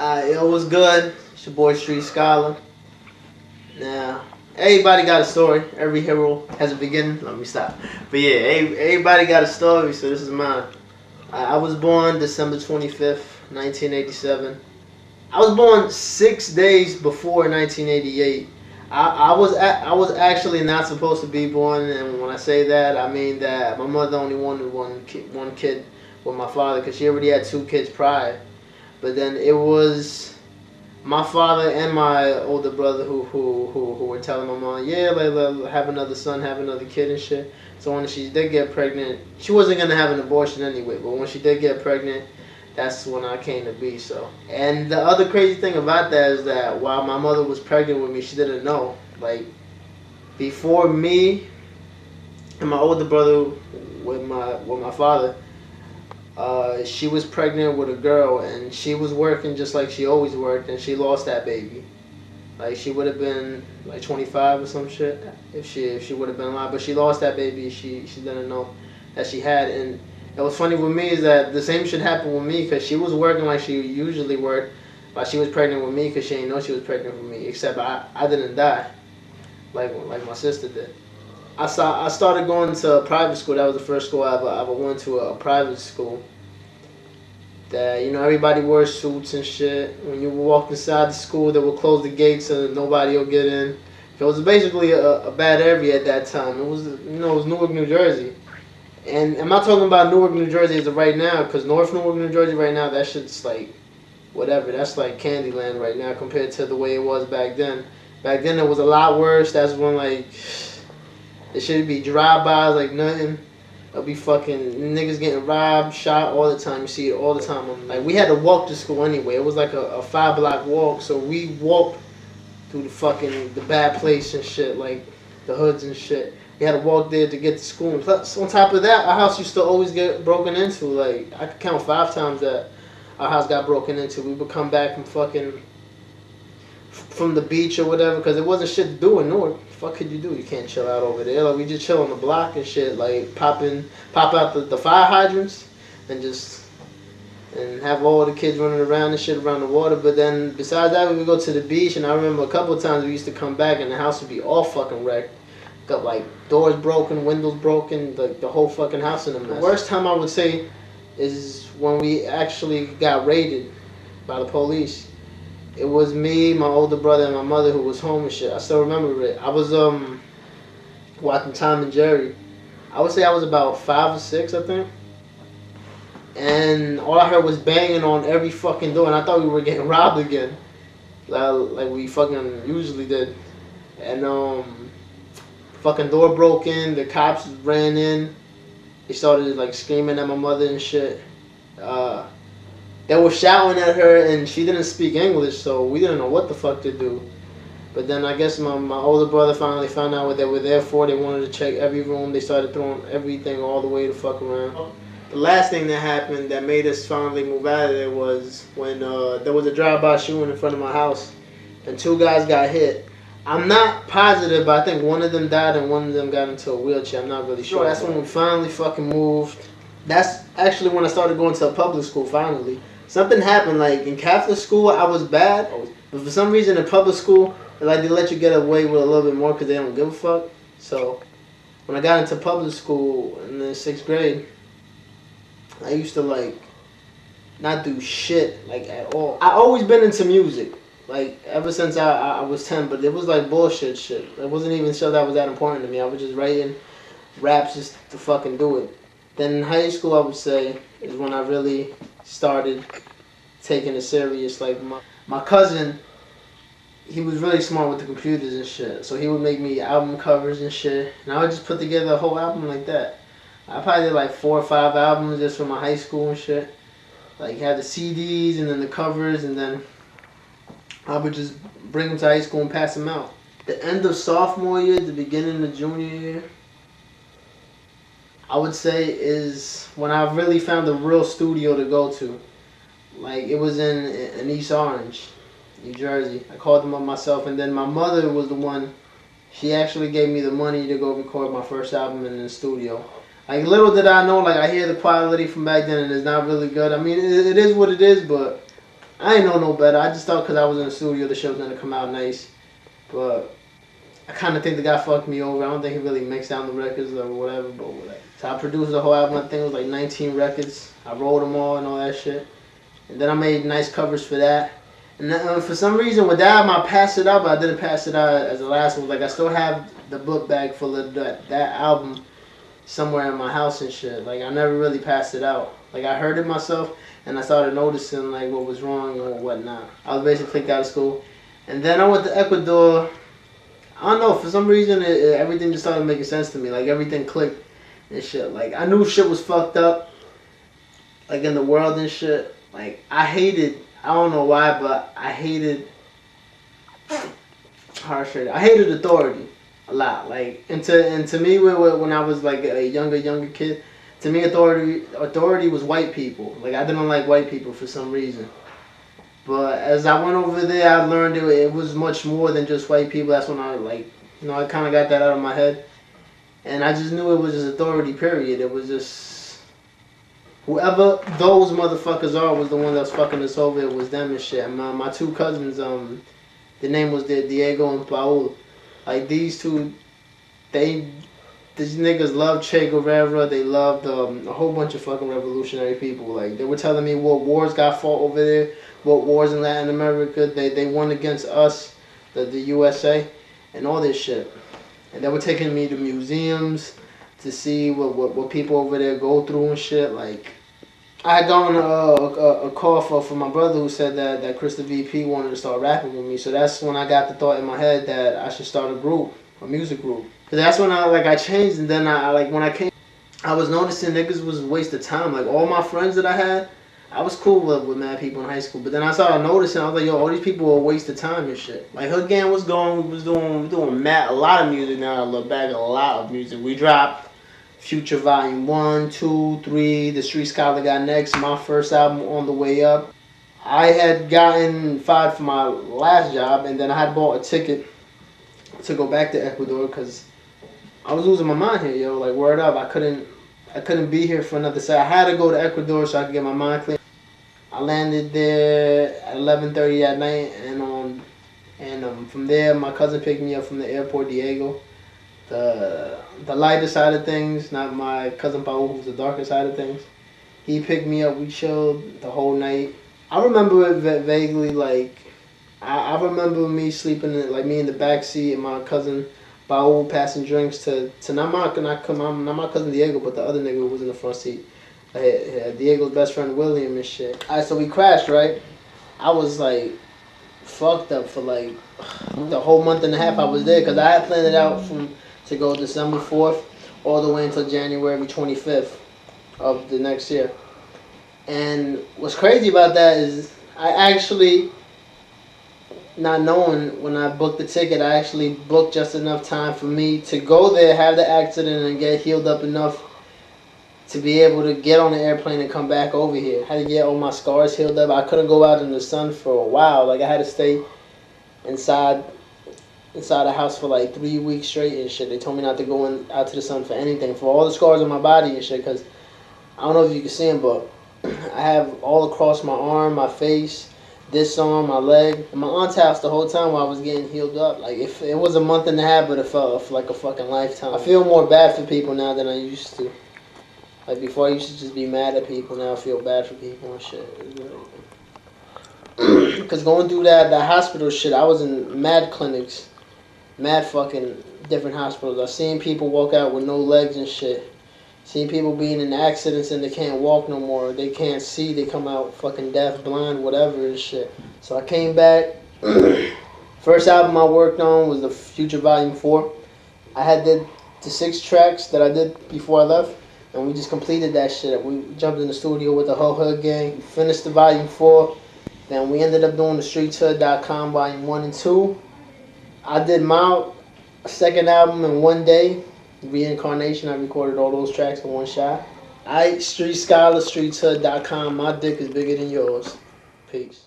It was good. It's your boy Street Scholar. Now, everybody got a story. Every hero has a beginning. Let me stop. But yeah, everybody got a story, so this is mine. I was born December 25th, 1987. I was born 6 days before 1988. I was actually not supposed to be born, and when I say that, I mean that my mother only wanted one kid with my father because she already had 2 kids prior. But then it was my father and my older brother who were telling my mom, yeah, like, have another son, have another kid and shit. So when she did get pregnant, she wasn't gonna have an abortion anyway. But when she did get pregnant, that's when I came to be. So, and the other crazy thing about that is that while my mother was pregnant with me, she didn't know. Like before me and my older brother with my father. She was pregnant with a girl, and she was working just like she always worked, and she lost that baby. Like she would have been like 25 or some shit if she would have been alive, but she lost that baby. She didn't know that she had, and what's funny with me is that the same shit happened with me because she was working like she usually worked, but she was pregnant with me because she didn't know she was pregnant with me. Except I didn't die like my sister did. I started going to a private school. That was the first school I ever went to, a private school. That, you know, everybody wore suits and shit. When you walked inside the school, they would close the gates and nobody would get in. It was basically a bad area at that time. It was, you know, it was Newark, New Jersey. And I'm not talking about Newark, New Jersey as of right now, because North Newark, New Jersey right now, that shit's like, whatever. That's like Candyland right now compared to the way it was back then. Back then it was a lot worse. That's when like... It should be drive-bys like nothing. There'll be fucking niggas getting robbed, shot all the time. You see it all the time. Like we had to walk to school anyway. It was like a 5-block walk, so we walked through the bad place and shit, like the hoods and shit. We had to walk there to get to school. And plus, on top of that, our house used to always get broken into. Like I could count 5 times that our house got broken into. We would come back from the beach or whatever, because there wasn't shit to do in Newark. What could you do? You can't chill out over there. Like we just chill on the block and shit. Like pop out the fire hydrants and have all the kids running around and shit around the water. But then besides that, we would go to the beach, and I remember a couple of times we used to come back and the house would be all fucking wrecked. Got like doors broken, windows broken, the whole fucking house in a mess. The worst time I would say is when we actually got raided by the police. It was me, my older brother, and my mother who was home and shit. I still remember it. I was watching Tom and Jerry. I would say I was about 5 or 6, I think. And all I heard was banging on every fucking door, and I thought we were getting robbed again, like we fucking usually did. And fucking door broken. The cops ran in. They started like screaming at my mother and shit. They were shouting at her, and she didn't speak English, so we didn't know what the fuck to do. But then I guess my older brother finally found out what they were there for. They wanted to check every room. They started throwing everything all the way the fuck around. The last thing that happened that made us finally move out of there was when there was a drive-by shooting in front of my house, and 2 guys got hit. I'm not positive, but I think one of them died and one of them got into a wheelchair. I'm not really sure. That's when we finally fucking moved. That's actually when I started going to a public school finally. Something happened, like in Catholic school I was bad, but for some reason in public school, like they let you get away with a little bit more because they don't give a fuck. So when I got into public school in the 6th grade, I used to like not do shit like at all. I always been into music, like ever since I was 10, but it was like bullshit shit. It wasn't even shit that was that important to me. I was just writing raps just to fucking do it. Then in high school, I would say, is when I really started taking it serious. Like my cousin, he was really smart with the computers and shit. So he would make me album covers and shit. And I would just put together a whole album like that. I probably did like 4 or 5 albums just from my high school and shit. Like had the CDs and then the covers, and then I would just bring them to high school and pass them out. The end of sophomore year, the beginning of junior year, I would say is when I really found a real studio to go to. Like it was in East Orange, New Jersey. I called them up myself, and then my mother was the one. She actually gave me the money to go record my first album in the studio. Like little did I know, like I hear the quality from back then and it's not really good. I mean, it is what it is, but I ain't know no better. I just thought because I was in the studio, the show was gonna come out nice. But I kind of think the guy fucked me over. I don't think he really mixed down the records or whatever. But whatever. So I produced the whole album. I think it was like 19 records. I wrote them all and all that shit. And then I made nice covers for that. And then, for some reason with that album, I passed it out, but I didn't pass it out as the last one. Like I still have the book bag full of that album somewhere in my house and shit. Like I never really passed it out. Like I heard it myself and I started noticing like what was wrong or whatnot. I was basically kicked out of school. And then I went to Ecuador. I don't know, for some reason everything just started making sense to me. Like everything clicked and shit. Like I knew shit was fucked up, like in the world and shit. Like I don't know why, but I hated authority a lot. Like and to me when I was like a younger kid, to me authority was white people. Like I didn't like white people for some reason. But as I went over there, I learned it was much more than just white people. That's when I I kind of got that out of my head. And I just knew it was just authority, period. It was just, whoever those motherfuckers are was the one that was fucking us over. It was them and shit. And my two cousins, the name was Diego and Paul. Like these two, these niggas loved Che Guevara. They loved a whole bunch of fucking revolutionary people. Like they were telling me what wars got fought over there. What wars in Latin America, they won against us, the USA, and all this shit. And they were taking me to museums to see what people over there go through and shit. Like, I had gotten a call for my brother who said that Chris the VP wanted to start rapping with me. So that's when I got the thought in my head that I should start a music group. Cause that's when I changed, and then when I came, I was noticing niggas was a waste of time. Like all my friends that I had, I was cool with mad people in high school, but then I started noticing, I was like, yo, all these people are a waste of time and shit. Like, Hood Gang was going, we was doing a lot of music now. I look back, a lot of music. We dropped Future Volume 1, 2, 3, The Street Scholar got next, my first album, On the Way Up. I had gotten fired from my last job, and then I had bought a ticket to go back to Ecuador because I was losing my mind here, yo. Like, word up, I couldn't be here for another set. I had to go to Ecuador so I could get my mind clear. I landed there at 11:30 at night, and from there, my cousin picked me up from the airport, Diego. The lighter side of things, not my cousin Paul, who's the darker side of things. He picked me up. We chilled the whole night. I remember it vaguely. Like I remember me sleeping me in the back seat, and my cousin Paul passing drinks to not my cousin Diego, but the other nigga who was in the front seat. Diego's best friend William and shit. Alright, so we crashed, right? I was like fucked up for like the whole month and a half I was there because I had planned it out to go December 4th all the way until January 25th of the next year. And what's crazy about that is I actually, not knowing when I booked the ticket, I actually booked just enough time for me to go there, have the accident, and get healed up enough to be able to get on the airplane and come back over here. I had to get all my scars healed up. I couldn't go out in the sun for a while. Like I had to stay inside the house for like 3 weeks straight and shit. They told me not to go out to the sun for anything, for all the scars on my body and shit. Because I don't know if you can see them, but I have all across my arm, my face, this arm, my leg, and my aunt's house the whole time while I was getting healed up. Like if it was a month and a half, but it felt like a fucking lifetime. I feel more bad for people now than I used to. Like before, I used to just be mad at people. Now I feel bad for people and shit. Because going through that hospital shit, I was in mad clinics, mad fucking different hospitals. I've seen people walk out with no legs and shit. Seen people being in accidents and they can't walk no more. They can't see. They come out fucking deaf, blind, whatever and shit. So I came back. First album I worked on was the Future Volume 4. I had did the 6 tracks that I did before I left. And we just completed that shit. We jumped in the studio with the whole Hood Gang. Finished the Volume 4. Then we ended up doing the StreetsHood.com Volume 1 and 2. I did my second album in one day. Reincarnation. I recorded all those tracks in one shot. Street Scholar, StreetsHood.com. My dick is bigger than yours. Peace.